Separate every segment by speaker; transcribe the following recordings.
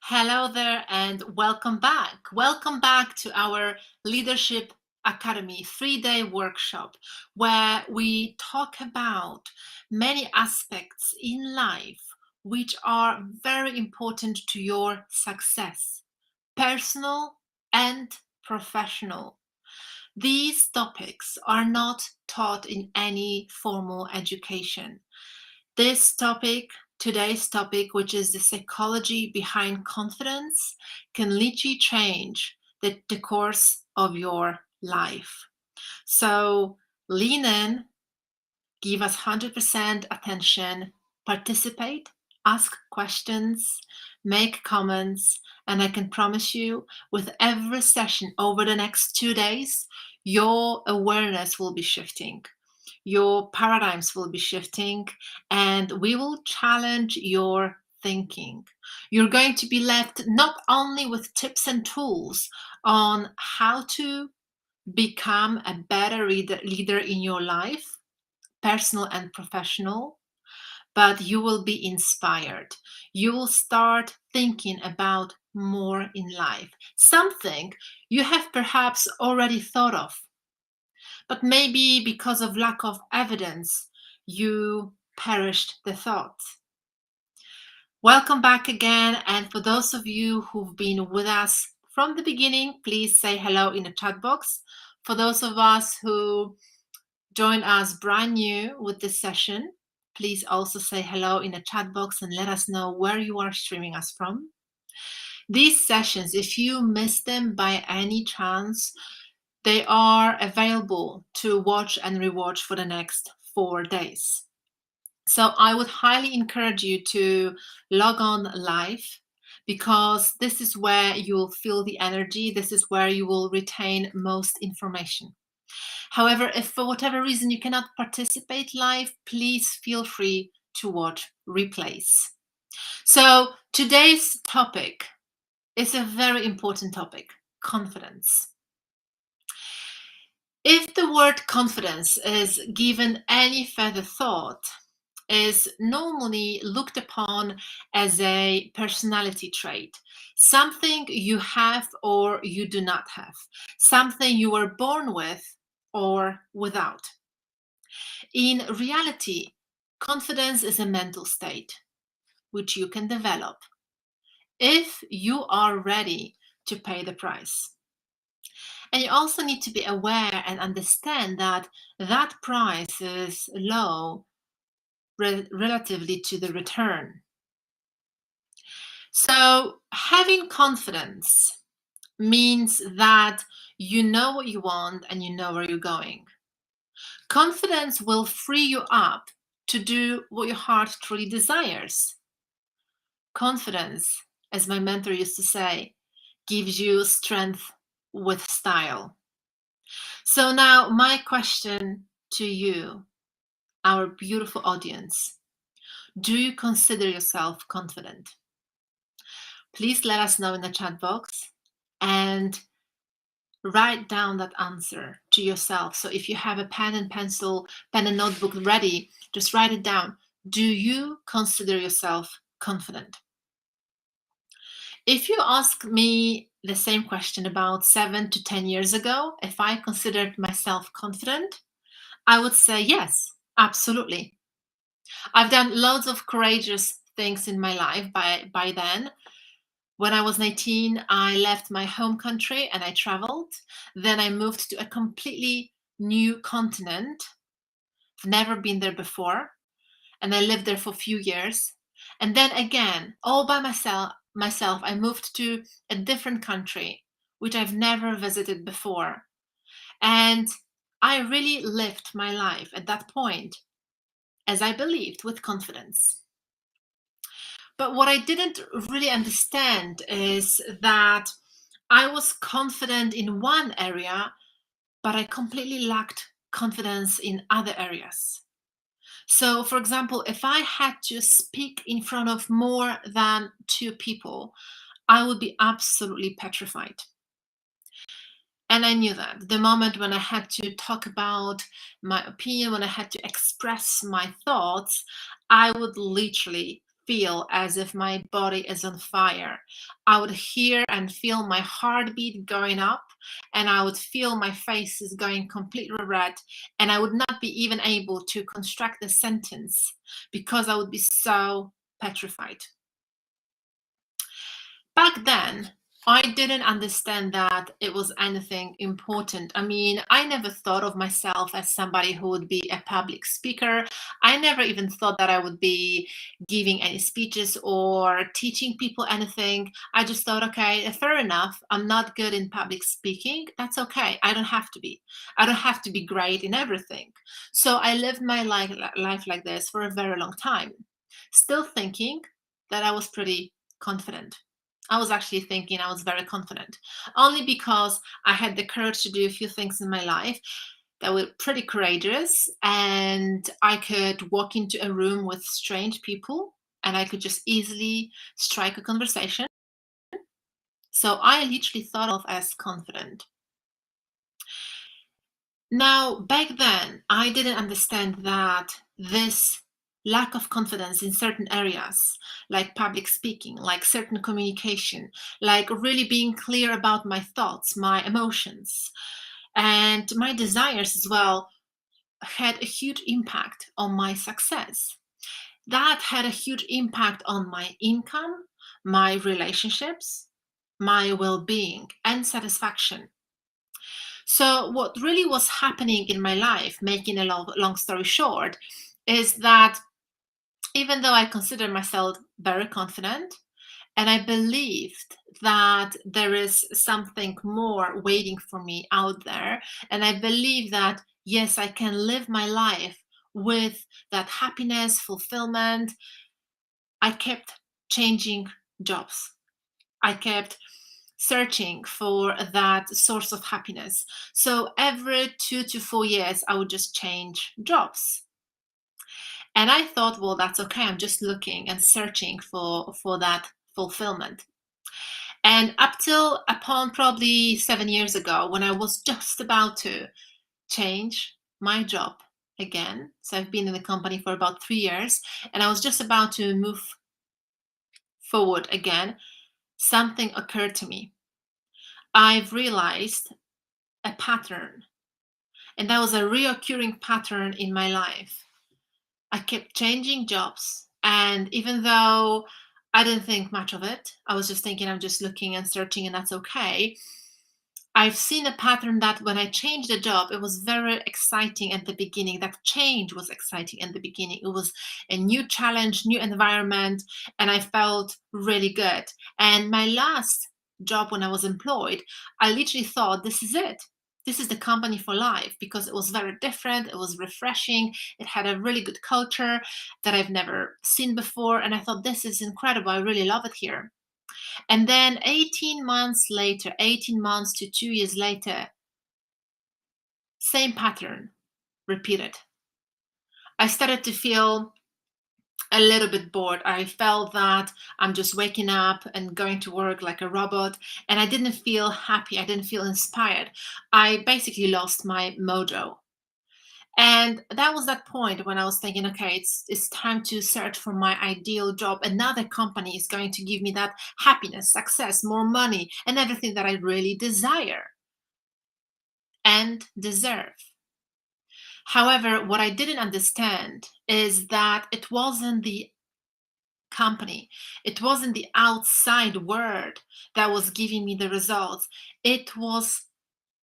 Speaker 1: Hello there and welcome back. Welcome back to our Leadership Academy 3-day workshop where we talk about many aspects in life which are very important to your success, personal and professional. These topics are not taught in any formal education. Today's topic, which is the psychology behind confidence, can literally change the course of your life. So lean in, give us 100% attention, participate, ask questions, make comments, and I can promise you with every session over the next 2 days, your awareness will be shifting. Your paradigms will be shifting, and we will challenge your thinking. You're going to be left not only with tips and tools on how to become a better leader in your life, personal and professional, but you will be inspired. You will start thinking about more in life, something you have perhaps already thought of, but maybe because of lack of evidence, you perished the thought. Welcome back again. And for those of you who've been with us from the beginning, please say hello in the chat box. For those of us who join us brand new with this session, please also say hello in the chat box and let us know where you are streaming us from. These sessions, if you miss them by any chance, they are available to watch and rewatch for the next 4 days. So I would highly encourage you to log on live, because this is where you'll feel the energy. This is where you will retain most information. However, if for whatever reason you cannot participate live, please feel free to watch replays. So today's topic is a very important topic: confidence. If the word confidence is given any further thought, is normally looked upon as a personality trait, something you have or you do not have, something you were born with or without. In reality, confidence is a mental state which you can develop if you are ready to pay the price. And you also need to be aware and understand that that price is low relatively to the return. So having confidence means that you know what you want and you know where you're going. Confidence will free you up to do what your heart truly desires. Confidence, as my mentor used to say, gives you strength with style. So now my question to you, our beautiful audience: do you consider yourself confident? Please let us know in the chat box and write down that answer to yourself. So if you have a pen and pencil, pen and notebook ready, just write it down. Do you consider yourself confident? If you ask me the same question about 7 to 10 years ago, if I considered myself confident, I would say yes, absolutely. I've done loads of courageous things in my life by then. When I was 19, I left my home country and I traveled. Then I moved to a completely new continent. I've never been there before. And I lived there for a few years. And then again, all by myself, I moved to a different country, which I've never visited before. And I really lived my life at that point, as I believed, with confidence. But what I didn't really understand is that I was confident in one area, but I completely lacked confidence in other areas. So, for example, if I had to speak in front of more than 2 people, I would be absolutely petrified. And I knew that the moment when I had to talk about my opinion, when I had to express my thoughts, I would literally feel as if my body is on fire. I would hear and feel my heartbeat going up, and I would feel my face is going completely red, and I would not be even able to construct a sentence because I would be so petrified. Back then, I didn't understand that it was anything important. I mean, I never thought of myself as somebody who would be a public speaker. I never even thought that I would be giving any speeches or teaching people anything. I just thought, okay, fair enough. I'm not good in public speaking. That's okay. I don't have to be. I don't have to be great in everything. So I lived my life like this for a very long time, still thinking that I was pretty confident. I was actually thinking I was very confident, only because I had the courage to do a few things in my life that were pretty courageous, and I could walk into a room with strange people and I could just easily strike a conversation. So I literally thought of as confident. Now, back then, I didn't understand that this lack of confidence in certain areas, like public speaking, like certain communication, like really being clear about my thoughts, my emotions, and my desires as well, had a huge impact on my success. That had a huge impact on my income, my relationships, my well being, and satisfaction. So, what really was happening in my life, making a long story short, is that even though I consider myself very confident and I believed that there is something more waiting for me out there, and I believe that, yes, I can live my life with that happiness, fulfillment, I kept changing jobs. I kept searching for that source of happiness. So every 2 to 4 years, I would just change jobs. And I thought, well, that's okay. I'm just looking and searching for that fulfillment. And up till upon probably 7 years ago, when I was just about to change my job again, so I've been in the company for about 3 years, and I was just about to move forward again, something occurred to me. I've realized a pattern, and that was a reoccurring pattern in my life. I kept changing jobs, and even though I didn't think much of it, I was just thinking I'm just looking and searching, and that's okay. I've seen a pattern that when I changed the job, it was very exciting at the beginning. That change was exciting at the beginning. It was a new challenge, new environment, and I felt really good. And my last job when I was employed, I literally thought, this is it. This is the company for life, because it was very different. It was refreshing. It had a really good culture that I've never seen before. And I thought, this is incredible. I really love it here. And then 18 months later, 18 months to 2 years later, same pattern repeated. I started to feel a little bit bored. I felt that I'm just waking up and going to work like a robot, and I didn't feel happy. I didn't feel inspired. I basically lost my mojo. And that was that point when I was thinking, okay, it's time to search for my ideal job. Another company is going to give me that happiness, success, more money, and everything that I really desire and deserve. However, what I didn't understand is that it wasn't the company, it wasn't the outside world that was giving me the results. It was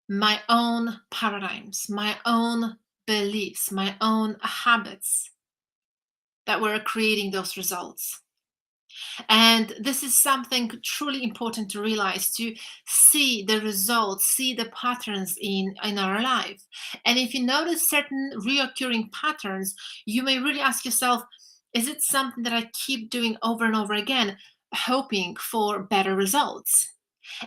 Speaker 1: my own paradigms, my own beliefs, my own habits that were creating those results. And this is something truly important to realize, to see the results, see the patterns in our life. And if you notice certain reoccurring patterns, you may really ask yourself, is it something that I keep doing over and over again, hoping for better results?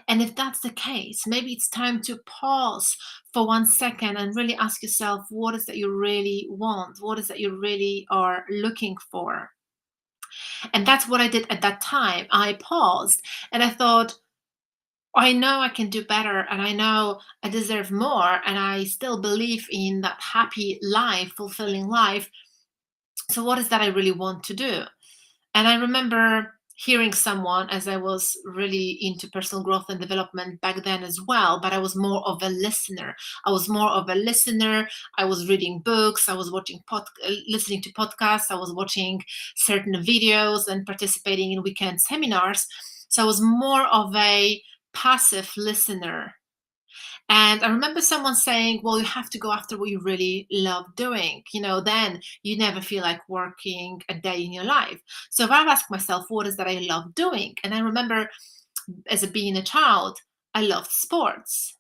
Speaker 1: And if that's the case, maybe it's time to pause for 1 second and really ask yourself, what is that you really want? What is that you really are looking for? And that's what I did at that time. I paused and I thought, I know I can do better, and I know I deserve more, and I still believe in that happy life, fulfilling life. So, what is that I really want to do? And I remember hearing someone, as I was really into personal growth and development back then as well, but I was more of a listener. I was reading books, I was listening to podcasts, I was watching certain videos and participating in weekend seminars. So I was more of a passive listener. And I remember someone saying, well, you have to go after what you really love doing. Then you never feel like working a day in your life. So if I ask myself, what is that I love doing? And I remember being a child, I loved sports.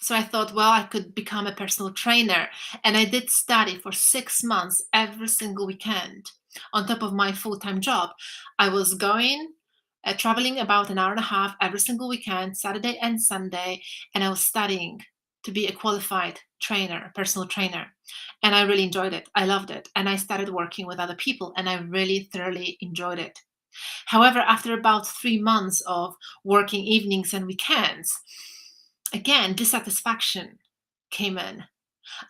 Speaker 1: So I thought, well, I could become a personal trainer. And I did study for 6 months every single weekend on top of my full-time job. I was traveling about an hour and a half every single weekend, Saturday and Sunday, and I was studying to be a qualified trainer, personal trainer. And I really enjoyed it. I loved it. And I started working with other people, and I really thoroughly enjoyed it. However, after about 3 months of working evenings and weekends, again, dissatisfaction came in.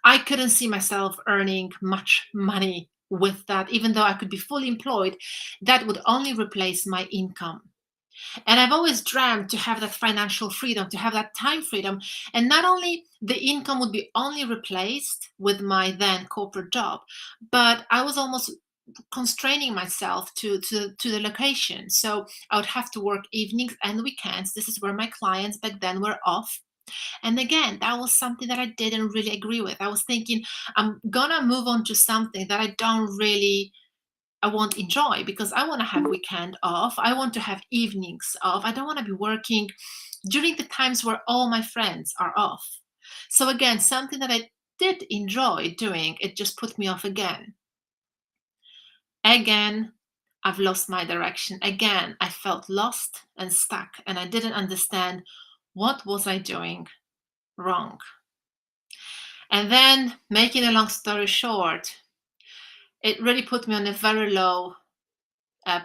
Speaker 1: I couldn't see myself earning much money with that, even though I could be fully employed. That would only replace my income. And I've always dreamt to have that financial freedom, to have that time freedom. And not only the income would be only replaced with my then corporate job, but I was almost constraining myself to the location. So I would have to work evenings and weekends. This is where my clients back then were off. And again, that was something that I didn't really agree with. I was thinking, I'm gonna move on to something that I won't enjoy, because I want to have weekend off. I want to have evenings off. I don't want to be working during the times where all my friends are off. So again, something that I did enjoy doing, it just put me off again. Again, I've lost my direction. Again, I felt lost and stuck, and I didn't understand what was I doing wrong. And then, making a long story short, it really put me on a very low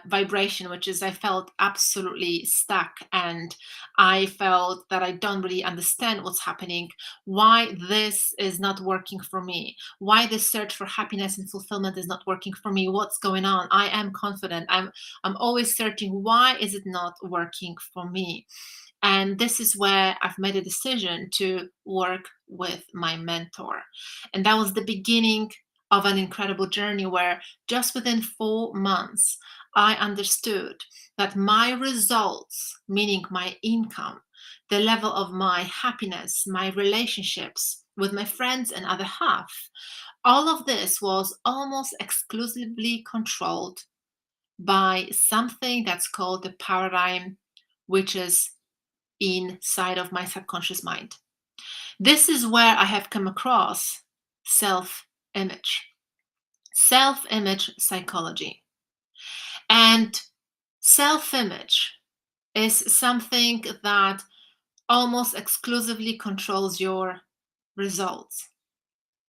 Speaker 1: vibration, which is I felt absolutely stuck, and I felt that I don't really understand what's happening, why this is not working for me, why this search for happiness and fulfillment is not working for me, what's going on. I am confident. I'm always searching. Why is it not working for me? And this is where I've made a decision to work with my mentor. And that was the beginning of an incredible journey where just within 4 months, I understood that my results, meaning my income, the level of my happiness, my relationships with my friends and other half, all of this was almost exclusively controlled by something that's called the paradigm, which is inside of my subconscious mind. This is where I have come across self image, self image psychology. And self image is something that almost exclusively controls your results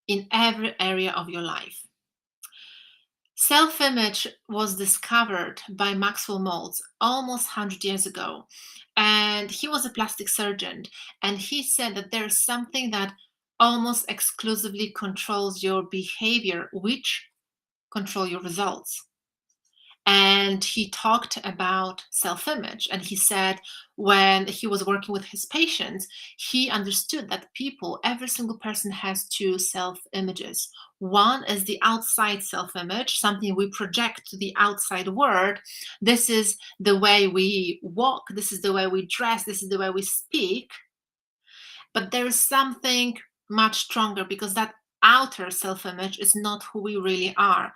Speaker 1: in every area of your life. Self image was discovered by Maxwell Maltz almost 100 years ago. And he was a plastic surgeon. And he said that there is something that almost exclusively controls your behavior, which control your results. And he talked about self-image, and he said when he was working with his patients, he understood that every single person has two self-images. One is the outside self-image, something we project to the outside world. This is the way we walk, this is the way we dress, this is the way we speak. But there is something much stronger, because that outer self-image is not who we really are.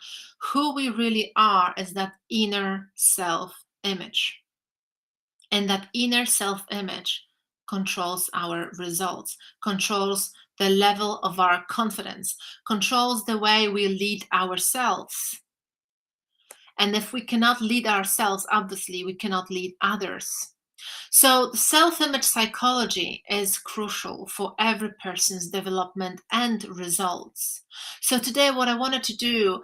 Speaker 1: Who we really are is that inner self-image. And that inner self-image controls our results, controls the level of our confidence, controls the way we lead ourselves. And if we cannot lead ourselves, obviously, we cannot lead others. So self-image psychology is crucial for every person's development and results. So today, what I wanted to do,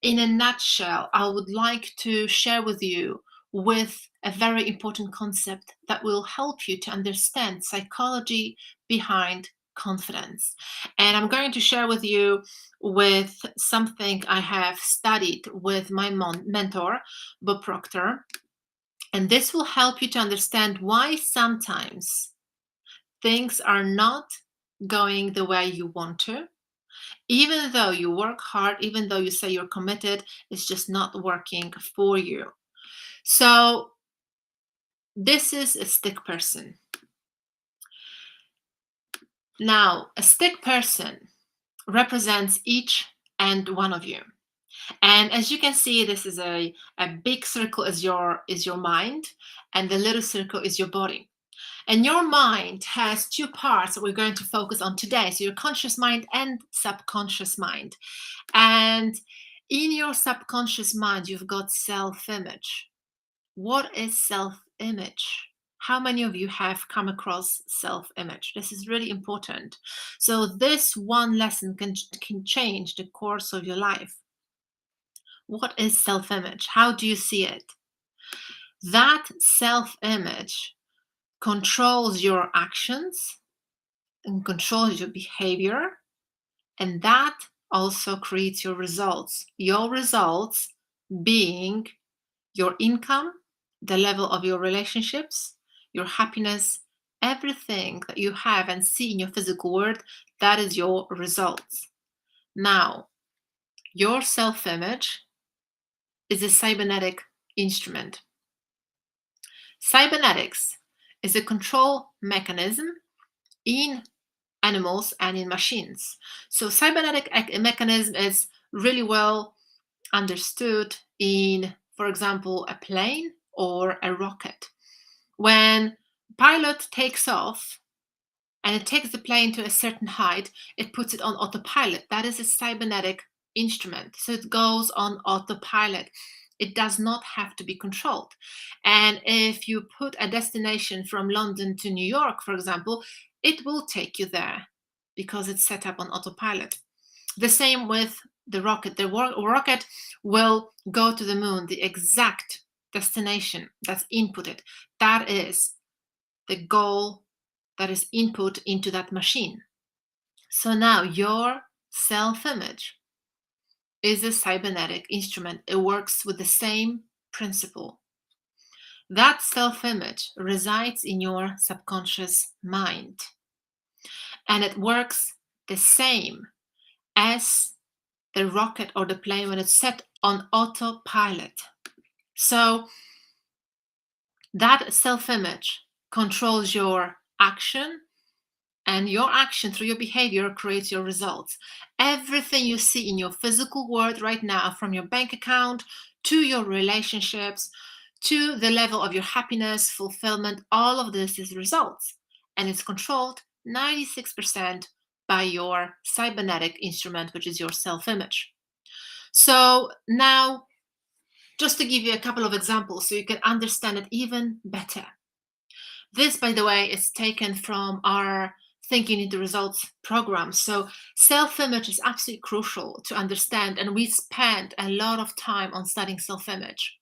Speaker 1: in a nutshell, I would like to share with you with a very important concept that will help you to understand psychology behind confidence. And I'm going to share with you with something I have studied with my mentor, Bob Proctor. And this will help you to understand why sometimes things are not going the way you want to. Even though you work hard, even though you say you're committed, it's just not working for you. So this is a stick person. Now, a stick person represents each and one of you. And as you can see, this is a big circle is your mind, and the little circle is your body. And your mind has two parts that we're going to focus on today. So your conscious mind and subconscious mind. And in your subconscious mind, you've got self-image. What is self-image? How many of you have come across self-image? This is really important. So this one lesson can change the course of your life. What is self-image? How do you see it? That self-image controls your actions and controls your behavior, and that also creates your results. Your results being your income, the level of your relationships, your happiness, everything that you have and see in your physical world, that is your results. Now, your self-image is a cybernetic instrument. Cybernetics is a control mechanism in animals and in machines. So cybernetic mechanism is really well understood in, for example, a plane or a rocket. When pilot takes off and it takes the plane to a certain height, it puts it on autopilot. That is a cybernetic instrument. So it goes on autopilot. It does not have to be controlled. And if you put a destination from London to New York, for example, it will take you there because it's set up on autopilot. The same with the rocket. The rocket will go to the moon, the exact destination that's inputted. That is the goal that is input into that machine. So now your self-image is a cybernetic instrument. It works with the same principle. That self-image resides in your subconscious mind, and it works the same as the rocket or the plane when it's set on autopilot. So that self-image controls your action, and your action through your behavior creates your results. Everything you see in your physical world right now, from your bank account to your relationships to the level of your happiness, fulfillment, all of this is results, and it's controlled 96% by your cybernetic instrument, which is your self-image. So now, just to give you a couple of examples so you can understand it even better. This, by the way, is taken from our Thinking into Results program. So self-image is absolutely crucial to understand, and we spend a lot of time on studying self-image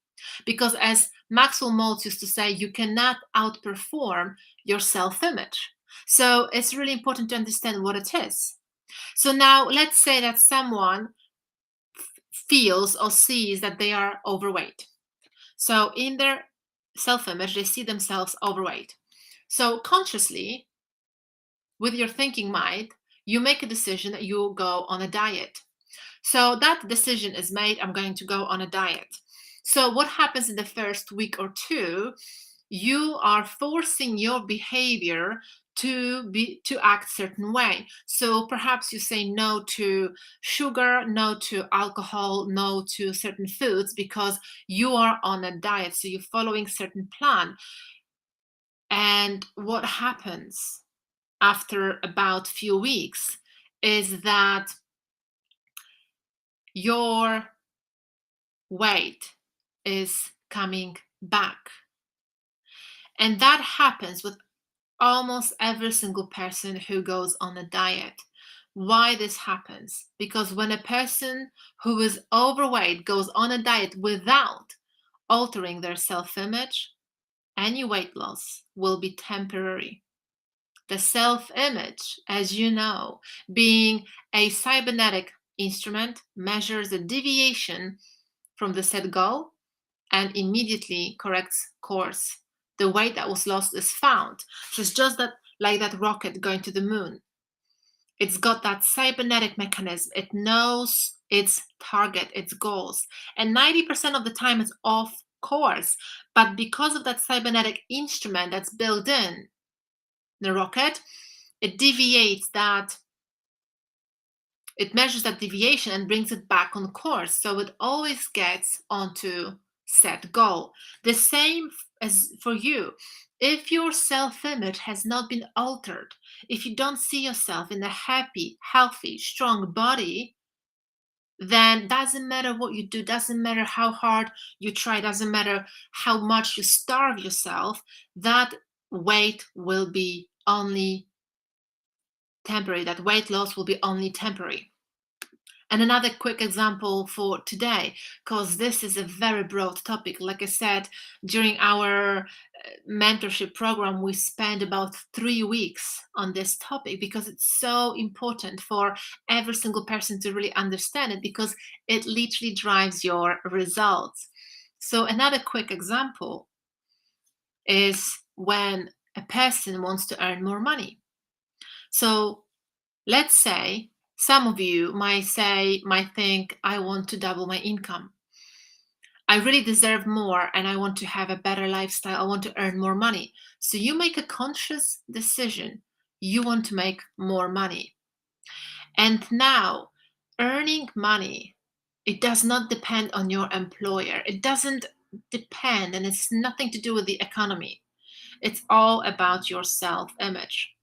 Speaker 1: because, as Maxwell Maltz used to say, you cannot outperform your self-image. So it's really important to understand what it is. So now let's say that someone feels or sees that they are overweight. So in their self-image, they see themselves overweight. So consciously, with your thinking mind, you make a decision that you'll go on a diet. So that decision is made, I'm going to go on a diet. So what happens in the first week or two, you are forcing your behavior to act certain way. So perhaps you say no to sugar, no to alcohol, no to certain foods because you are on a diet. So you're following certain plan. And what happens after about few weeks is that your weight is coming back. And that happens with almost every single person who goes on a diet. Why this happens? Because when a person who is overweight goes on a diet without altering their self-image, any weight loss will be temporary. The self-image, as you know, being a cybernetic instrument, measures the deviation from the set goal and immediately corrects course. The weight that was lost is found. So it's just that, like that rocket going to the moon. It's got that cybernetic mechanism. It knows its target, its goals. And 90% of the time it's off course. But because of that cybernetic instrument that's built in the rocket, it deviates that, it measures that deviation and brings it back on course. So it always gets onto set goal. The same as for you. If your self-image has not been altered, if you don't see yourself in a happy, healthy, strong body, then doesn't matter what you do, doesn't matter how hard you try, doesn't matter how much you starve yourself, that weight will be only temporary. That weight loss will be only temporary. And another quick example for today, because this is a very broad topic. Like I said, during our mentorship program, we spent about 3 weeks on this topic because it's so important for every single person to really understand it, because it literally drives your results. So another quick example is when a person wants to earn more money. So let's say some of you might think, I want to double my income. I really deserve more and I want to have a better lifestyle. I want to earn more money. So you make a conscious decision. You want to make more money. And now, earning money, it does not depend on your employer. It doesn't depend, and it's nothing to do with the economy. It's all about your self-image.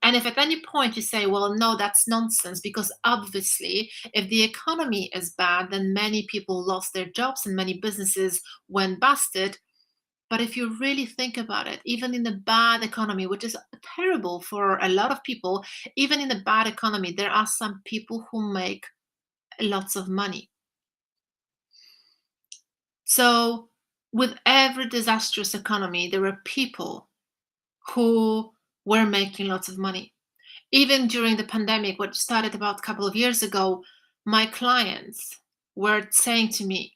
Speaker 1: And if at any point you say, well, no, that's nonsense, because obviously, if the economy is bad, then many people lost their jobs and many businesses went busted. But if you really think about it, even in a bad economy, which is terrible for a lot of people, even in a bad economy, there are some people who make lots of money. So, with every disastrous economy, there were people who were making lots of money. Even during the pandemic, which started about a couple of years ago, my clients were saying to me,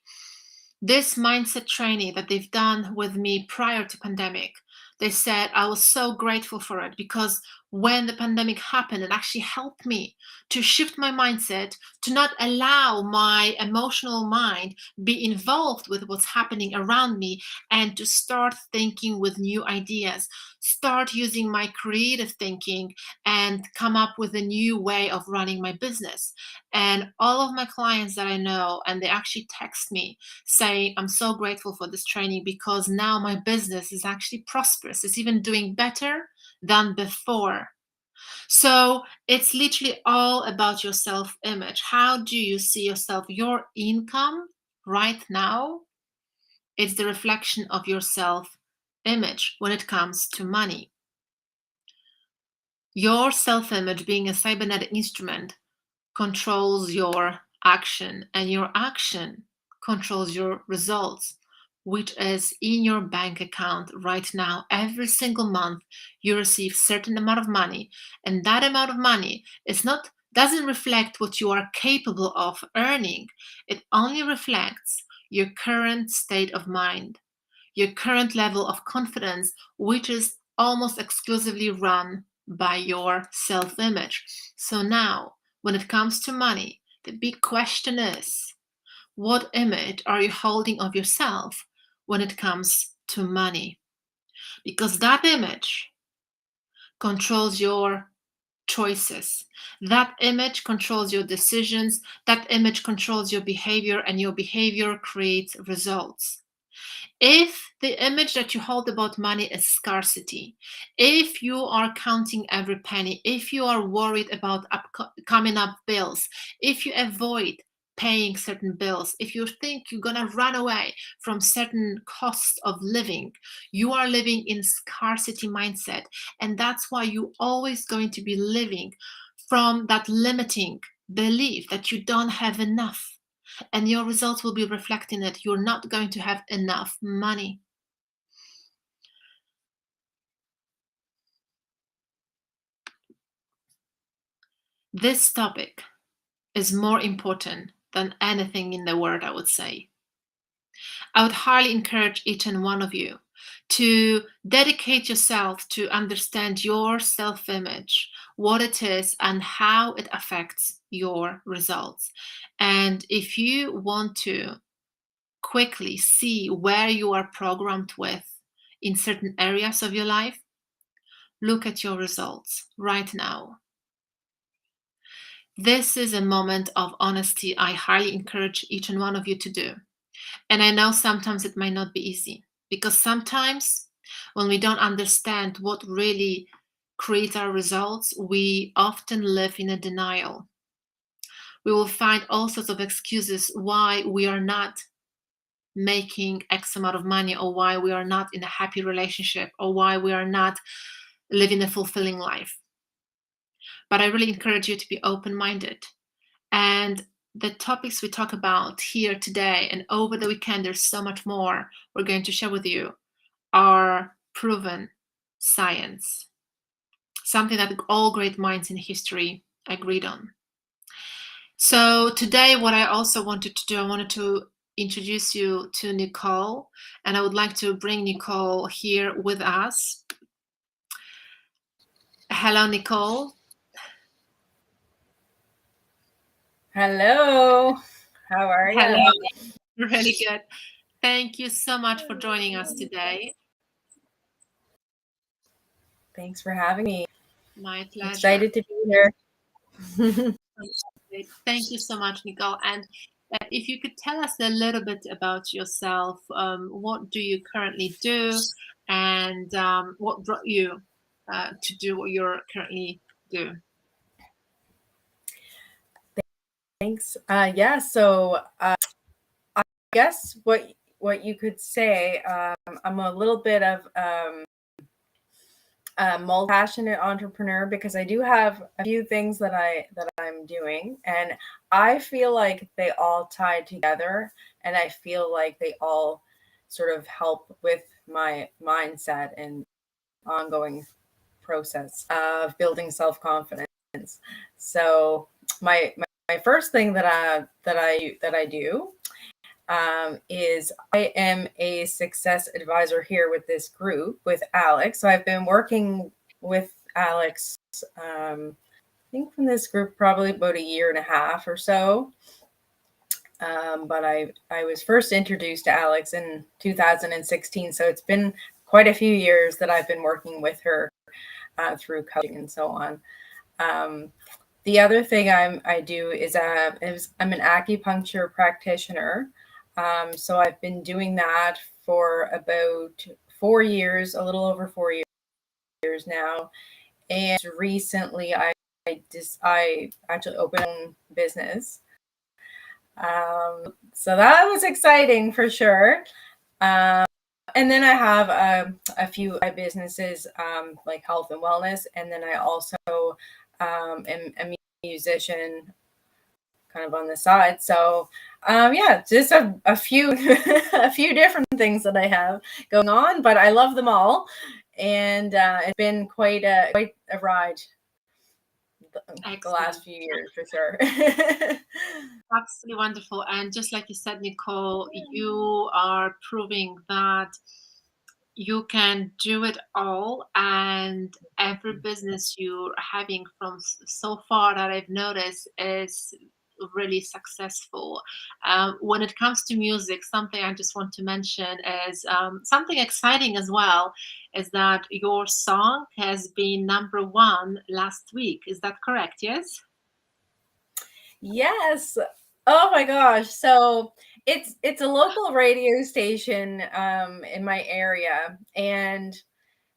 Speaker 1: this mindset training that they've done with me prior to pandemic, they said I was so grateful for it, because when the pandemic happened, it actually helped me to shift my mindset, to not allow my emotional mind be involved with what's happening around me, and to start thinking with new ideas, start using my creative thinking and come up with a new way of running my business. And all of my clients that I know, and they actually text me saying, I'm so grateful for this training because now my business is actually prosperous. It's even doing better than before. So it's literally all about your self image. How do you see yourself? Your income right now, it's the reflection of your self image when it comes to money. Your self image, being a cybernetic instrument, controls your action, and your action controls your results, which is in your bank account right now. Every single month you receive certain amount of money, and that amount of money is not doesn't reflect what you are capable of earning. It only reflects your current state of mind, your current level of confidence, which is almost exclusively run by your self image. So now, when it comes to money, the big question is, what image are you holding of yourself when it comes to money? Because that image controls your choices. That image controls your decisions. That image controls your behavior, and your behavior creates results. If the image that you hold about money is scarcity, if you are counting every penny, if you are worried about coming up bills, if you avoid paying certain bills, if you think you're going to run away from certain costs of living, you are living in scarcity mindset. And that's why you're always going to be living from that limiting belief that you don't have enough, and your results will be reflecting it. You're not going to have enough money. This topic is more important than anything in the world, I would say. I would highly encourage each and one of you to dedicate yourself to understand your self-image, what it is and how it affects your results. And if you want to quickly see where you are programmed with in certain areas of your life, look at your results right now. This is a moment of honesty I highly encourage each and one of you to do. And I know sometimes it might not be easy, because sometimes when we don't understand what really creates our results, we often live in a denial. We will find all sorts of excuses why we are not making X amount of money, or why we are not in a happy relationship, or why we are not living a fulfilling life. But I really encourage you to be open-minded. And the topics we talk about here today and over the weekend, there's so much more we're going to share with you, are proven science. Something that all great minds in history agreed on. So today, what I also wanted to do, I wanted to introduce you to Nicole, and I would like to bring Nicole here with us. Hello, Nicole.
Speaker 2: Hello. How are you?
Speaker 1: Hello. Really good. Thank you so much for joining us today.
Speaker 2: Thanks for having me.
Speaker 1: My pleasure.
Speaker 2: Excited to be here.
Speaker 1: Thank you so much, Nicole. And if you could tell us a little bit about yourself, what do you currently do, and what brought you to do what you're currently doing?
Speaker 2: Thanks. Yeah. So I guess what you could say, I'm a little bit of a multi-passionate entrepreneur, because I do have a few things that I'm doing, and I feel like they all tie together, and I feel like they all sort of help with my mindset and ongoing process of building self-confidence. So my first thing that I do is I am a success advisor here with this group with Alex. So I've been working with Alex, I think from this group probably about a year and a half or so. But I was first introduced to Alex in 2016, so it's been quite a few years that I've been working with her through coaching and so on. The other thing I do is I'm an acupuncture practitioner. So I've been doing that for about 4 years, a little over 4 years now. And recently I actually opened my own business. So that was exciting for sure. And then I have a few businesses like health and wellness. And then I also am a musician kind of on the side. So yeah, just a few a few different things that I have going on, but I love them all. And it's been quite a ride the last few years for sure.
Speaker 1: Absolutely wonderful. And just like you said, Nicole, you are proving that you can do it all, and every business you're having from so far that I've noticed is really successful. When it comes to music, something I just want to mention is something exciting as well, is that your song has been #1 last week. Is that correct? Yes.
Speaker 2: Yes. Oh my gosh. So it's a local radio station in my area, and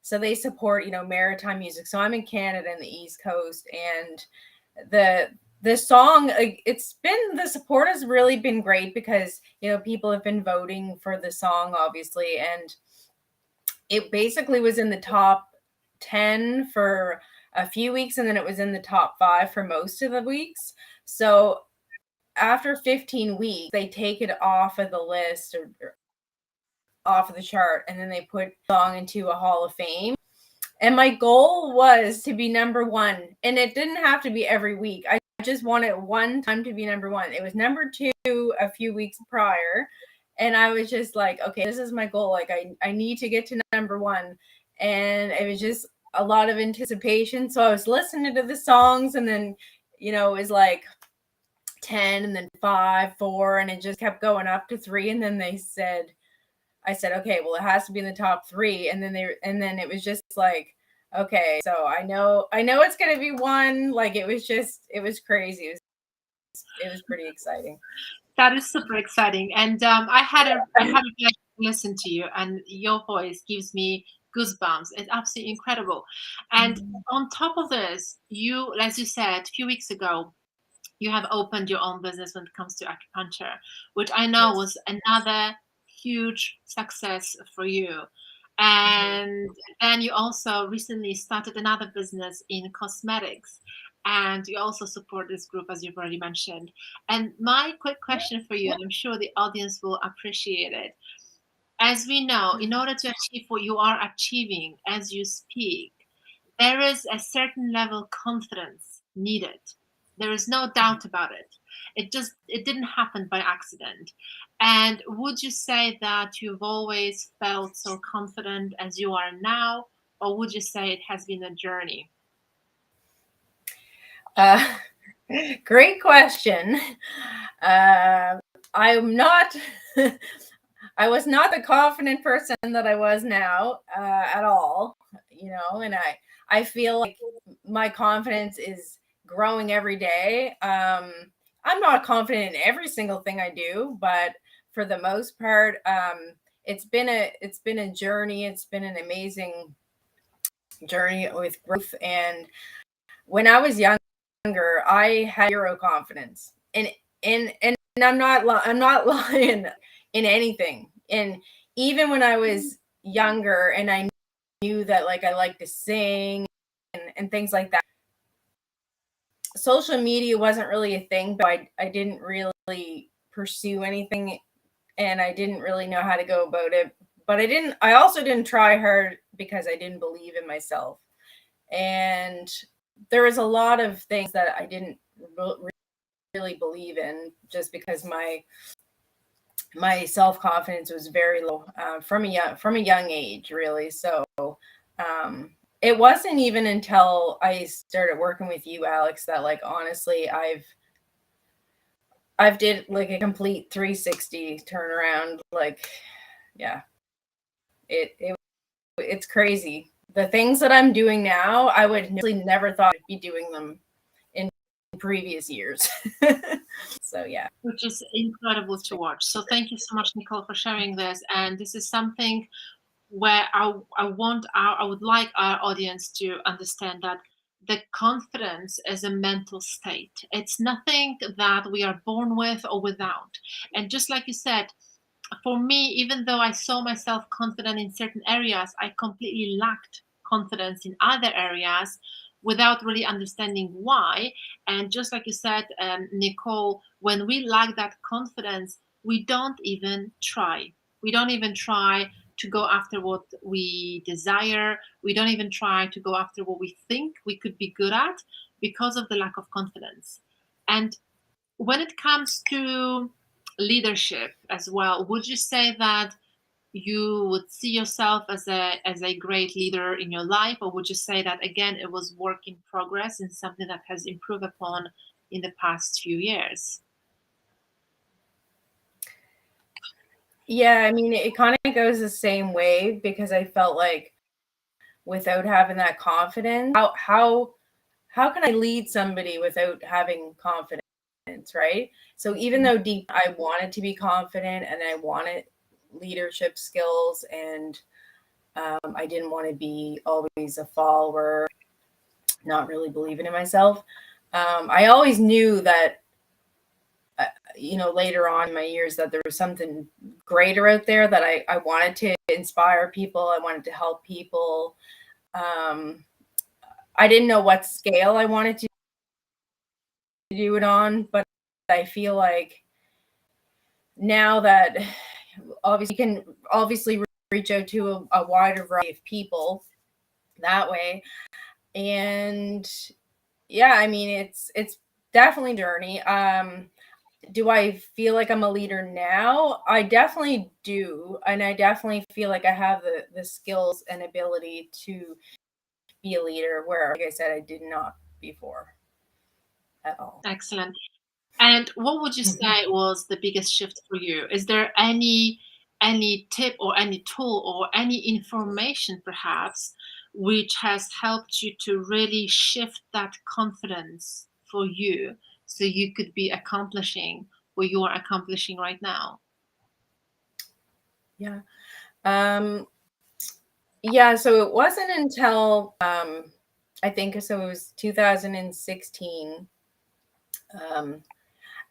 Speaker 2: so they support, maritime music. So I'm in Canada in the East Coast, and the song, it's been, the support has really been great, because people have been voting for the song, obviously, and it basically was in the top 10 for a few weeks, and then it was in the top 5 for most of the weeks. So after 15 weeks, they take it off of the list, or off of the chart, and then they put the song into a Hall of Fame. And my goal was to be number one. And it didn't have to be every week. I just wanted one time to be number one. It was number two a few weeks prior. And I was just like, okay, this is my goal. Like I need to get to number one. And it was just a lot of anticipation. So I was listening to the songs, and then, it was like 10 and then 5, 4, and it just kept going up to 3. And then I said, okay, well, it has to be in the top 3. And then it was just like, okay, so I know it's going to be 1. Like, it was crazy. It was pretty exciting.
Speaker 1: That is super exciting. And I had a pleasure to listen to you, and your voice gives me goosebumps. It's absolutely incredible. And on top of this, you, as you said a few weeks ago, you have opened your own business when it comes to acupuncture, which I know was another huge success for you. And then you also recently started another business in cosmetics, and you also support this group, as you've already mentioned. And my quick question for you, and I'm sure the audience will appreciate it. As we know, in order to achieve what you are achieving as you speak, there is a certain level of confidence needed. There is no doubt about it. It didn't happen by accident. And would you say that you've always felt so confident as you are now, or would you say it has been a journey?
Speaker 2: Great question. I'm not. I was not the confident person that I was now at all. And I feel like my confidence is growing every day. I'm not confident in every single thing I do, but for the most part, it's been a journey. It's been an amazing journey with growth. And when I was younger, I had zero confidence, and I'm not lying in anything. And even when I was younger, and I knew that, like, I like to sing and things like that, social media wasn't really a thing, but I didn't really pursue anything, and I didn't really know how to go about it. But I also didn't try hard because I didn't believe in myself. And there was a lot of things that I didn't really believe in, just because my self-confidence was very low from a young age, really. So it wasn't even until I started working with you, Alex, that, like, honestly, I've did like a complete 360 turnaround. Like, yeah, it's crazy. The things that I'm doing now, I would never thought I'd be doing them in previous years. So yeah,
Speaker 1: Which is incredible to watch. So thank you so much, Nicole, for sharing this. And this is something where I would like our audience to understand that the confidence is a mental state. It's nothing that we are born with or without. And just like you said, for me, even though I saw myself confident in certain areas, I completely lacked confidence in other areas without really understanding why. And just like you said, Nicole, when we lack that confidence, we don't even try. We don't even try to go after what we desire. We don't even try to go after what we think we could be good at because of the lack of confidence. And when it comes to leadership as well, would you say that you would see yourself as a great leader in your life, or would you say that again it was work in progress and something that has improved upon in the past few years?
Speaker 2: yeah. I mean, it kind of goes the same way, because I felt like without having that confidence, how can I lead somebody without having confidence, right? So even though deep I wanted to be confident, and I wanted leadership skills, and I didn't want to be always a follower, not really believing in myself. I always knew that, later on in my years, that there was something greater out there, that I wanted to inspire people. I wanted to help people. I didn't know what scale I wanted to do it on, but I feel like now that obviously can reach out to a wider variety of people, that way. And yeah, I mean, it's definitely a journey. Do I feel like I'm a leader now? I definitely do, and I definitely feel like I have the skills and ability to be a leader, where, like I said, I did not before at all.
Speaker 1: Excellent. And what would you say was the biggest shift for you? Is there any tip or any tool or any information perhaps which has helped you to really shift that confidence for you so you could be accomplishing what you're accomplishing right now?
Speaker 2: Yeah. Um, yeah, so it wasn't until I think so it was 2016. Um,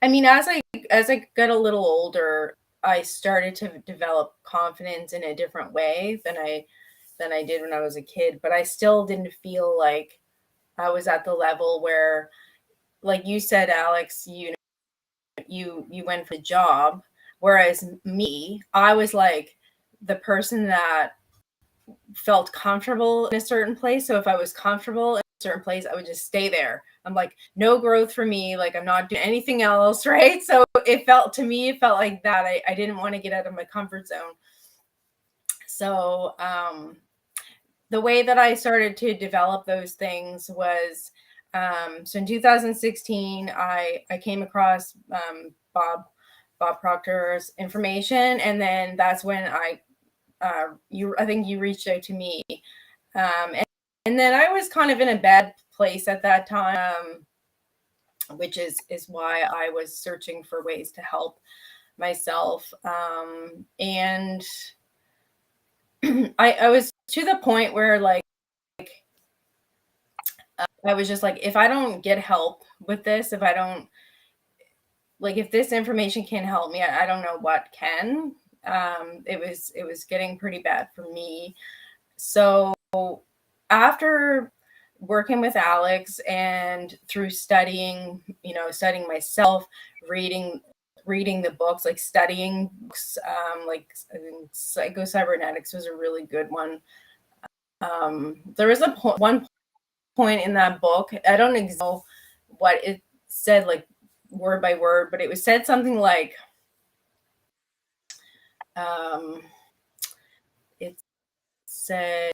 Speaker 2: I mean, as I got a little older, I started to develop confidence in a different way than I did when I was a kid, but I still didn't feel like I was at the level where, like you said, Alex, you went for the job, whereas me, I was like the person that felt comfortable in a certain place. So if I was comfortable in a certain place, I would just stay there. I'm like, no growth for me. Like, I'm not doing anything else. Right. So it felt like that. I didn't want to get out of my comfort zone. So, the way that I started to develop those things was, so in 2016, I came across Bob Proctor's information, and then that's when I think you reached out to me, and then I was kind of in a bad place at that time, which is why I was searching for ways to help myself, and I was to the point where, like, I was just like, if I don't get help with this, if I don't, like, if this information can't help me, I don't know what can. It was getting pretty bad for me. So after working with Alex and through studying, studying myself, reading the books, like studying books, like I think Psycho-Cybernetics was a really good one. There was one point in that book, I don't exactly know what it said, like word by word, but it was said something like, um, it said,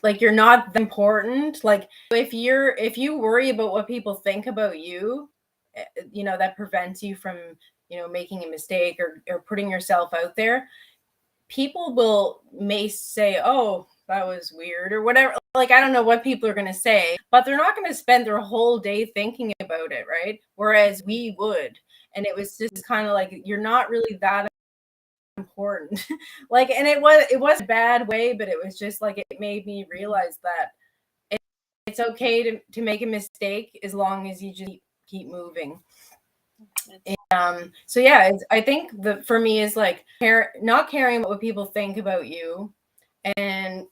Speaker 2: like, you're not that important. Like, if you worry about what people think about you, that prevents you from, making a mistake, or putting yourself out there. People may say, oh, that was weird, or whatever. Like, I don't know what people are going to say, but they're not going to spend their whole day thinking about it, right? Whereas we would. And it was just kind of like, you're not really that important. Like, and it was a bad way, but it was just like, it made me realize that it's okay to make a mistake, as long as you just keep moving. So yeah, I think for me is like, not caring about what people think about you. And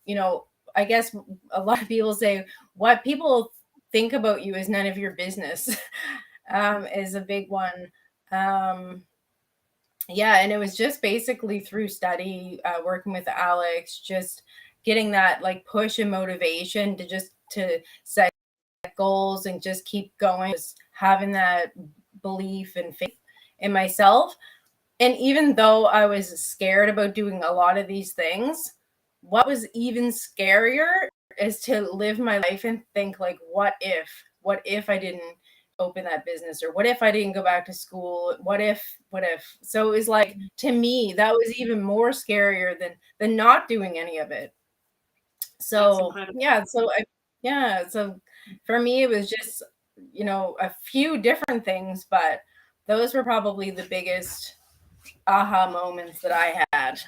Speaker 2: I guess a lot of people say, what people think about you is none of your business. Is a big one. Yeah, and it was just basically through study, working with Alex, just getting that, like, push and motivation to set goals and just keep going, just having that belief and faith in myself. And even though I was scared about doing a lot of these things, what was even scarier is to live my life and think, like, what if I didn't open that business, or what if I didn't go back to school, what if. So it was like, to me, that was even more scarier than not doing any of it. So yeah, so for me, it was just, a few different things, but those were probably the biggest aha moments that I had.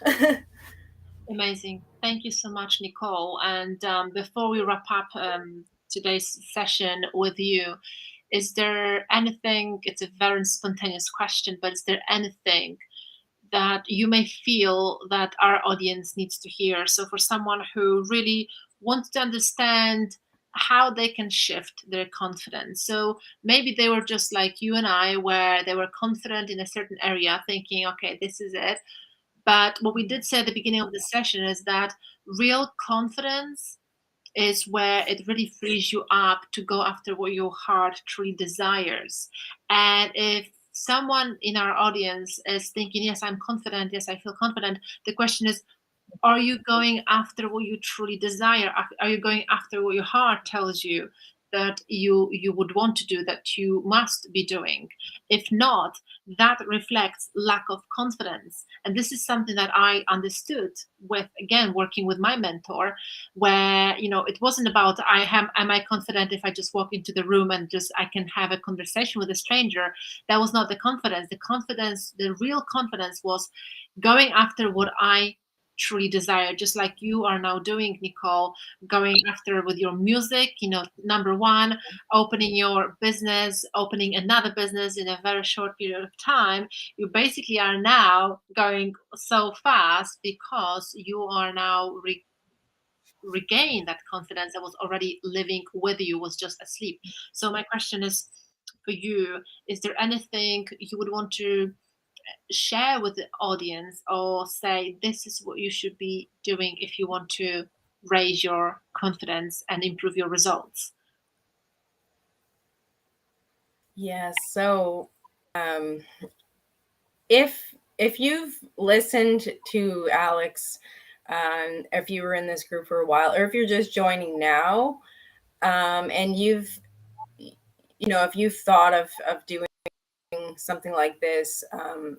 Speaker 1: Amazing. Thank you so much, Nicole. And before we wrap up today's session with you, is there anything, it's a very spontaneous question, but is there anything that you may feel that our audience needs to hear? So for someone who really wants to understand how they can shift their confidence. So maybe they were just like you and I, where they were confident in a certain area, thinking, okay, this is it. But what we did say at the beginning of the session is that real confidence is where it really frees you up to go after what your heart truly desires. And if someone in our audience is thinking, yes, I'm confident, yes, I feel confident, the question is, are you going after what you truly desire? Are you going after what your heart tells you that you would want to do, that you must be doing? If not, that reflects lack of confidence. And this is something that I understood with, again, working with my mentor, where, it wasn't about am I confident if I just walk into the room and just I can have a conversation with a stranger. That was not the confidence. The real confidence was going after what I truly desire, just like you are now doing, Nicole, going after with your music, number one, opening your business, opening another business in a very short period of time. You basically are now going so fast because you are now regain that confidence that was already living with you, was just asleep. So my question is for you, is there anything you would want to share with the audience, or say this is what you should be doing if you want to raise your confidence and improve your results?
Speaker 2: Yes. So, if you've listened to Alex, if you were in this group for a while, or if you're just joining now, and if you've thought of doing something like this,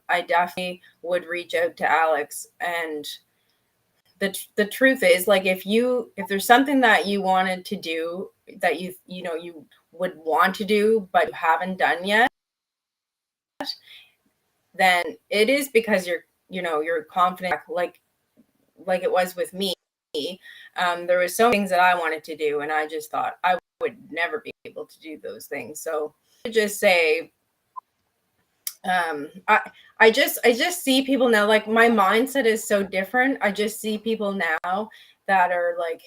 Speaker 2: I definitely would reach out to Alex. And the truth is, like, if there's something that you wanted to do, that you would want to do but you haven't done yet, then it is because you're confident, like it was with me. There was so many things that I wanted to do, and I just thought I would never be able to do those things. So I just say, I just see people now, like, my mindset is so different. I just see people now that are like,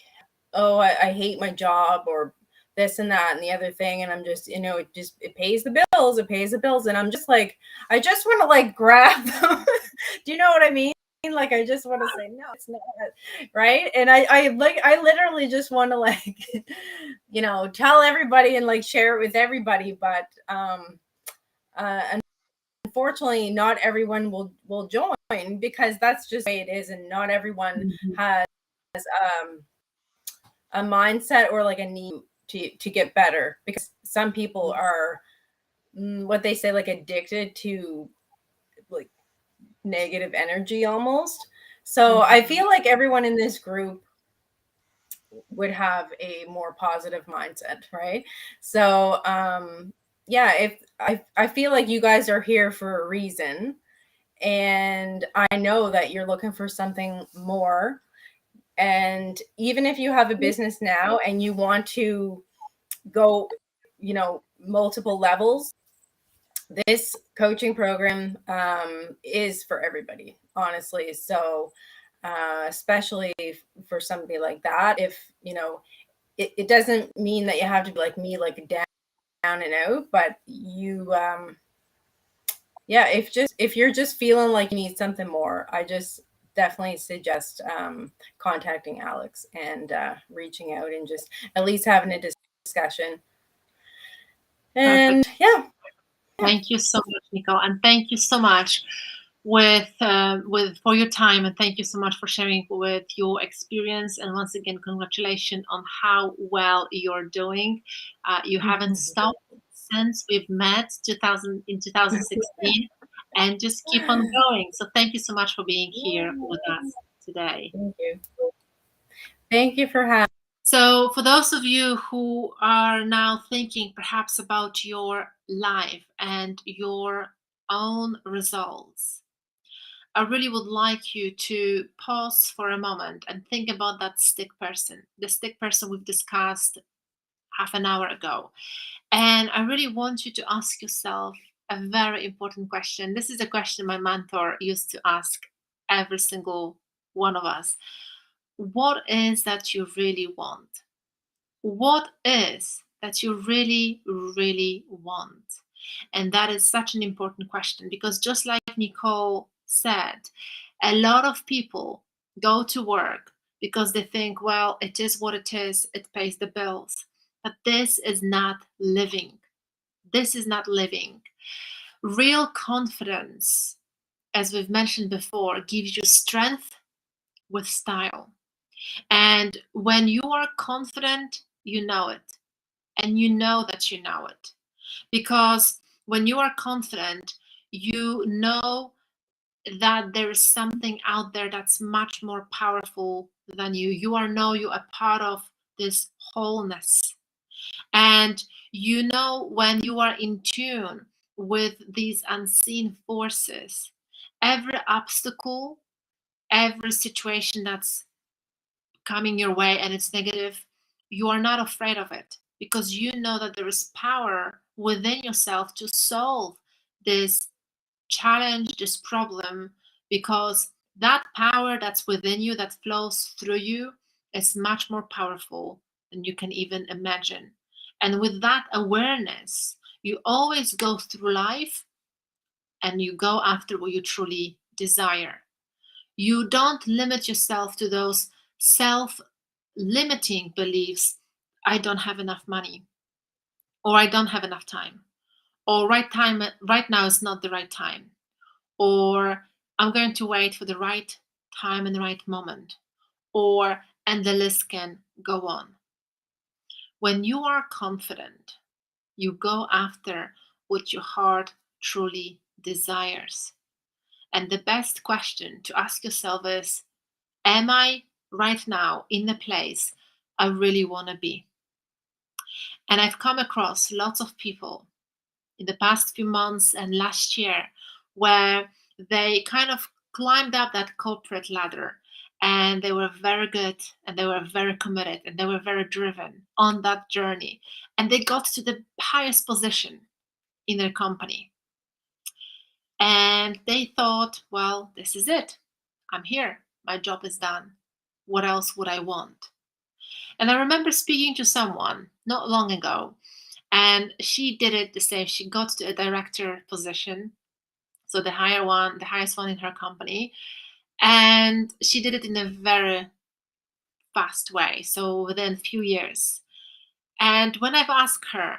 Speaker 2: oh, I hate my job, or this and that and the other thing, and I'm just, it pays the bills, and I'm just like, I just want to, like, grab them. Do you know what I mean? Like, I just want to say, no, it's not, right? And I literally just want to, like, tell everybody and, like, share it with everybody, but unfortunately not everyone will join, because that's just the way it is, and not everyone has a mindset or, like, a need to get better, because some people are what they say, like, addicted to, like, negative energy almost. So I feel like everyone in this group would have a more positive mindset, right? So yeah, if I feel like you guys are here for a reason, and I know that you're looking for something more. And even if you have a business now and you want to go, multiple levels, this coaching program is for everybody, honestly. So especially for somebody like that, if it doesn't mean that you have to be like me, like down and out, but you yeah, if you're just feeling like you need something more, I just definitely suggest contacting Alex and reaching out and just at least having a discussion. And
Speaker 1: Perfect.
Speaker 2: yeah.
Speaker 1: Thank you so much, Nicole, and thank you so much for your time, and thank you so much for sharing with your experience. And once again, congratulations on how well you're doing. You haven't stopped since we've met in 2016, and just keep on going. So thank you so much for being here with us today.
Speaker 2: Thank you. Thank you for having.
Speaker 1: So for those of you who are now thinking perhaps about your life and your own results, I really would like you to pause for a moment and think about that stick person, the stick person we've discussed half an hour ago. And I really want you to ask yourself a very important question. This is a question my mentor used to ask every single one of us. What is that you really want? What is that you really, really want? And that is such an important question, because just like Nicole said, A lot of people go to work because they think, well, it is what it is, it pays the bills. But this is not living. This is not living. Real confidence, as we've mentioned before, gives you strength with style. And when you are confident, you know it. And you know that you know it. Because when you are confident, you know that there is something out there that's much more powerful than you. You are part of this wholeness. And you know when you are in tune with these unseen forces, every obstacle, every situation that's coming your way and it's negative, you are not afraid of it because you know that there is power within yourself to solve this challenge, this problem, because that power that's within you, that flows through you, is much more powerful than you can even imagine. And with that awareness, you always go through life and you go after what you truly desire. You don't limit yourself to those self limiting beliefs. I don't have enough money, or I don't have enough time, or right now is not the right time, or I'm going to wait for the right time and the right moment, or and the list can go on. When you are confident, you go after what your heart truly desires. And the best question to ask yourself is, am I right now in the place I really want to be? And I've come across lots of people in the past few months and last year where they kind of climbed up that corporate ladder, and they were very good and they were very committed and they were very driven on that journey, and they got to the highest position in their company, and they thought, well, this is it. I'm here. My job is done. What else would I want? And I remember speaking to someone not long ago, and she did it the same. She got to a director position, so the highest one in her company, and she did it in a very fast way, so within a few years. And when I've asked her,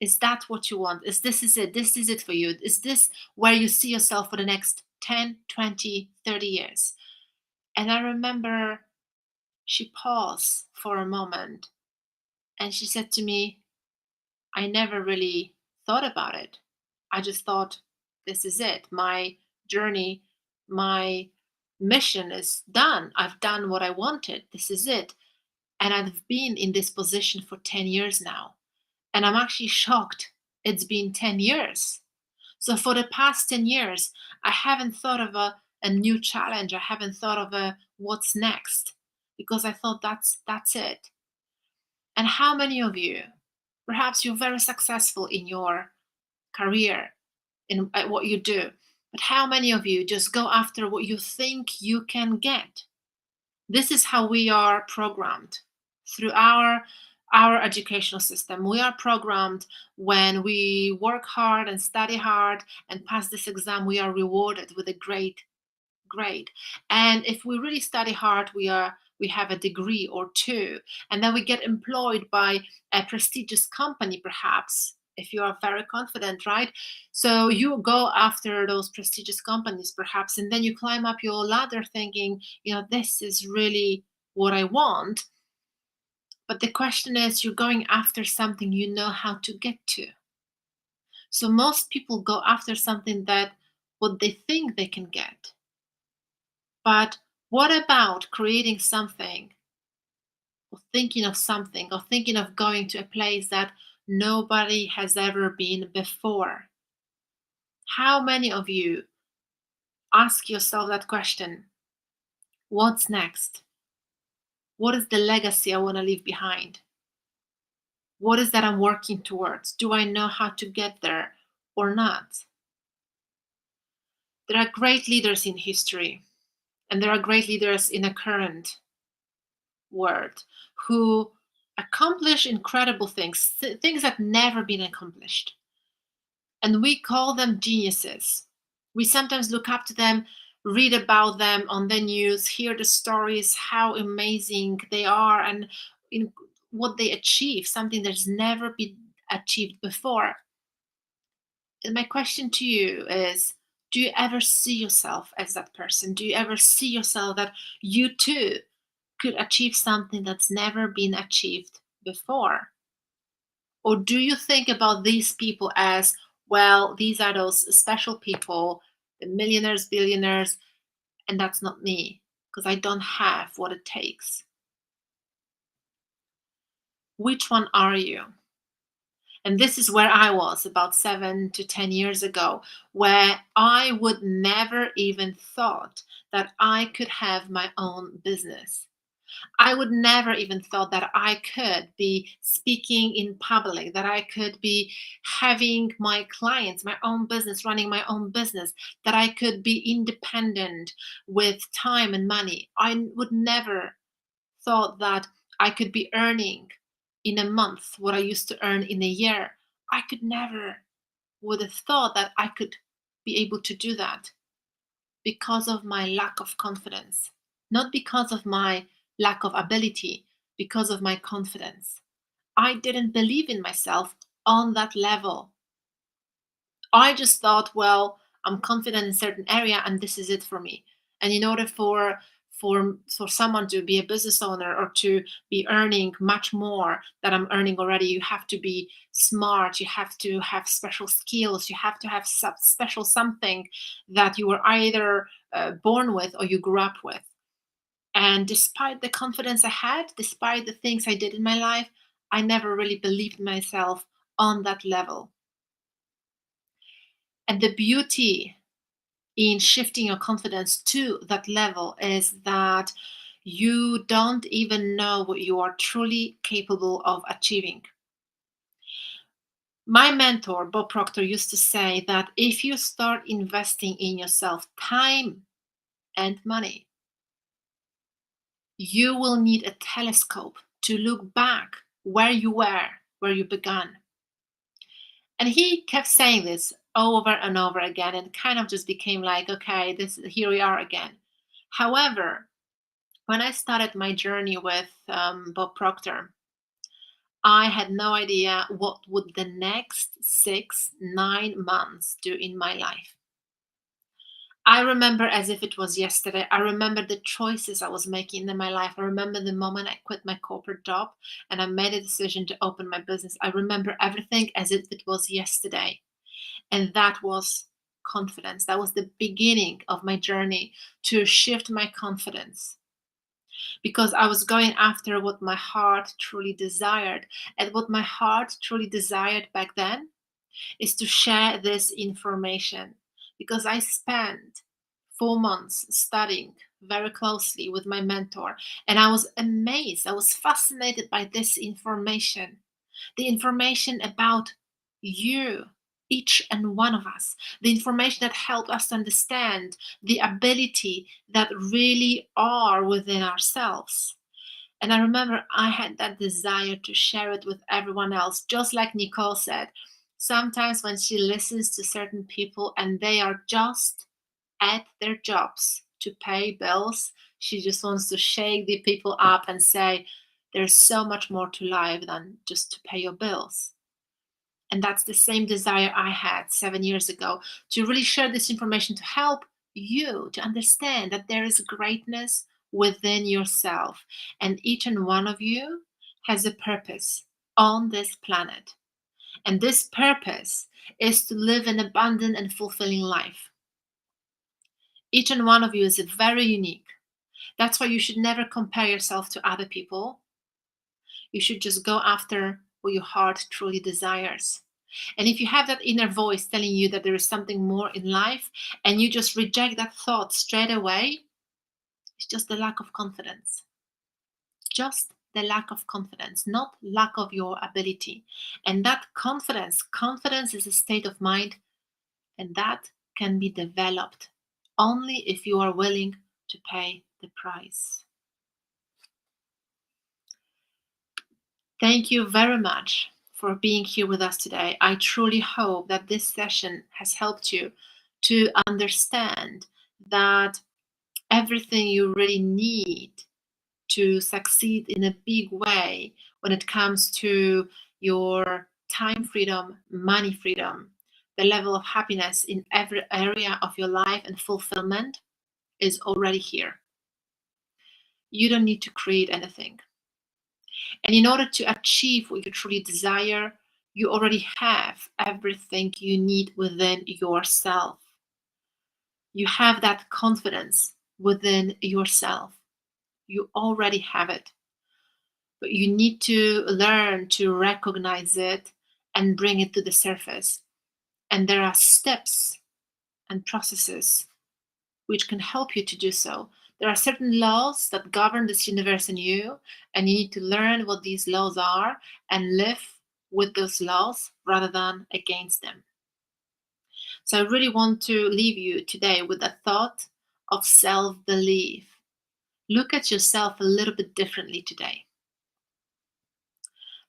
Speaker 1: is that what you want? This is it for you? Is this where you see yourself for the next 10, 20, 30 years? And I remember she paused for a moment and she said to me, I never really thought about it. I just thought, this is it. My journey, my mission is done. I've done what I wanted. This is it. And I've been in this position for 10 years now. And I'm actually shocked it's been 10 years. So for the past 10 years, I haven't thought of a new challenge. I haven't thought of a what's next because I thought that's it. And how many of you, perhaps you're very successful in your career, in at what you do, but how many of you just go after what you think you can get? This is how we are programmed through our educational system. We are programmed when we work hard and study hard and pass this exam, we are rewarded with a great grade. And if we really study hard, we have a degree or two, and then we get employed by a prestigious company, perhaps, if you are very confident, right? So you go after those prestigious companies, perhaps, and then you climb up your ladder thinking, this is really what I want. But the question is, you're going after something you know how to get to. So most people go after something that what they think they can get. But what about creating something, or thinking of something, or thinking of going to a place that nobody has ever been before? How many of you ask yourself that question? What's next? What is the legacy I want to leave behind? What is that I'm working towards? Do I know how to get there or not? There are great leaders in history, and there are great leaders in the current world who accomplish incredible things, things that never been accomplished. And we call them geniuses. We sometimes look up to them read about them on the news, hear the stories, how amazing they are, and in what they achieve, something that's never been achieved before. And my question to you is, do you ever see yourself as that person? Do you ever see yourself that you too could achieve something that's never been achieved before? Or do you think about these people as, well, these are those special people, the millionaires, billionaires, and that's not me because I don't have what it takes? Which one are you? And this is where I was about 7 to 10 years ago, where I would never even thought that I could have my own business. I would never even thought that I could be speaking in public, that I could be having my clients, my own business, running my own business, that I could be independent with time and money. I would never thought that I could be earning in a month what I used to earn in a year. I could never would have thought that I could be able to do that because of my lack of confidence, not because of my lack of ability, because of my confidence. I didn't believe in myself on that level. I just thought, well, I'm confident in a certain area and this is it for me. And in order for someone to be a business owner or to be earning much more than I'm earning already, you have to be smart, you have to have special skills, you have to have special something that you were either born with or you grew up with. And despite the confidence I had, despite the things I did in my life, I never really believed myself on that level. And the beauty in shifting your confidence to that level is that you don't even know what you are truly capable of achieving. My mentor, Bob Proctor, used to say that if you start investing in yourself time and money, you will need a telescope to look back where you were, where you began. And he kept saying this over and over again, and kind of just became like, okay, here we are again. However, when I started my journey with Bob Proctor, I had no idea what would the next 6, 9 months do in my life. I remember as if it was yesterday. I remember the choices I was making in my life. I remember the moment I quit my corporate job and I made a decision to open my business. I remember everything as if it was yesterday. And that was confidence. That was the beginning of my journey to shift my confidence, because I was going after what my heart truly desired. And what my heart truly desired back then is to share this information, because I spent 4 months studying very closely with my mentor, and I was amazed. I was fascinated by this information, the information about you, each and one of us, the information that helped us understand the ability that really are within ourselves. And I remember I had that desire to share it with everyone else. Just like Nicole said, sometimes when she listens to certain people and they are just at their jobs to pay bills, she just wants to shake the people up and say, there's so much more to life than just to pay your bills. And that's the same desire I had 7 years ago, to really share this information to help you to understand that there is greatness within yourself. And each and one of you has a purpose on this planet. And this purpose is to live an abundant and fulfilling life. Each and one of you is very unique. That's why you should never compare yourself to other people. You should just go after what your heart truly desires. And if you have that inner voice telling you that there is something more in life and you just reject that thought straight away, it's just the lack of confidence. Just the lack of confidence, not lack of your ability. And that confidence is a state of mind, and that can be developed only if you are willing to pay the price. Thank you very much for being here with us today. I truly hope that this session has helped you to understand that everything you really need to succeed in a big way when it comes to your time freedom, money freedom, the level of happiness in every area of your life and fulfillment is already here. You don't need to create anything. And in order to achieve what you truly desire, you already have everything you need within yourself. You have that confidence within yourself. You already have it. But you need to learn to recognize it and bring it to the surface. And there are steps and processes which can help you to do so. There are certain laws that govern this universe and you need to learn what these laws are and live with those laws rather than against them. So I really want to leave you today with a thought of self-belief. Look at yourself a little bit differently today.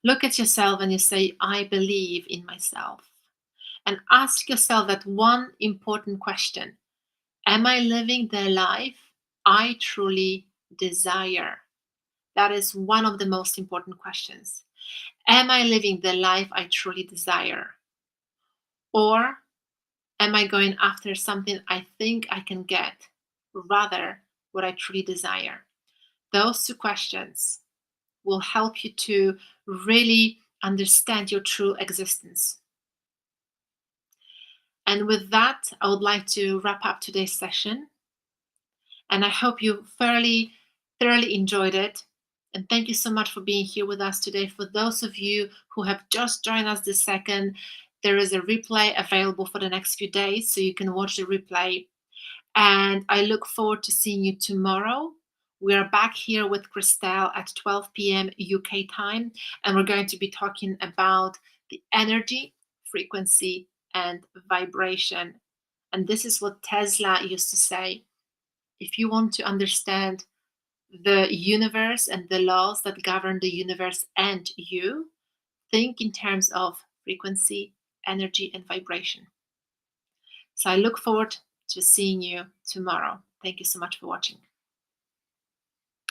Speaker 1: Look at yourself and you say, I believe in myself. And ask yourself that one important question. Am I living the life I truly desire? That is one of the most important questions. Am I living the life I truly desire? Or am I going after something I think I can get, rather what I truly desire? Those two questions will help you to really understand your true existence. And with that, I would like to wrap up today's session. And I hope you thoroughly enjoyed it. And thank you so much for being here with us today. For those of you who have just joined us this second, there is a replay available for the next few days, so you can watch the replay. And I look forward to seeing you tomorrow. We are back here with Christelle at 12 p.m. UK time, and we're going to be talking about the energy, frequency, and vibration. And this is what Tesla used to say. If you want to understand the universe and the laws that govern the universe and you, think in terms of frequency, energy, and vibration. So I look forward to seeing you tomorrow. Thank you so much for watching.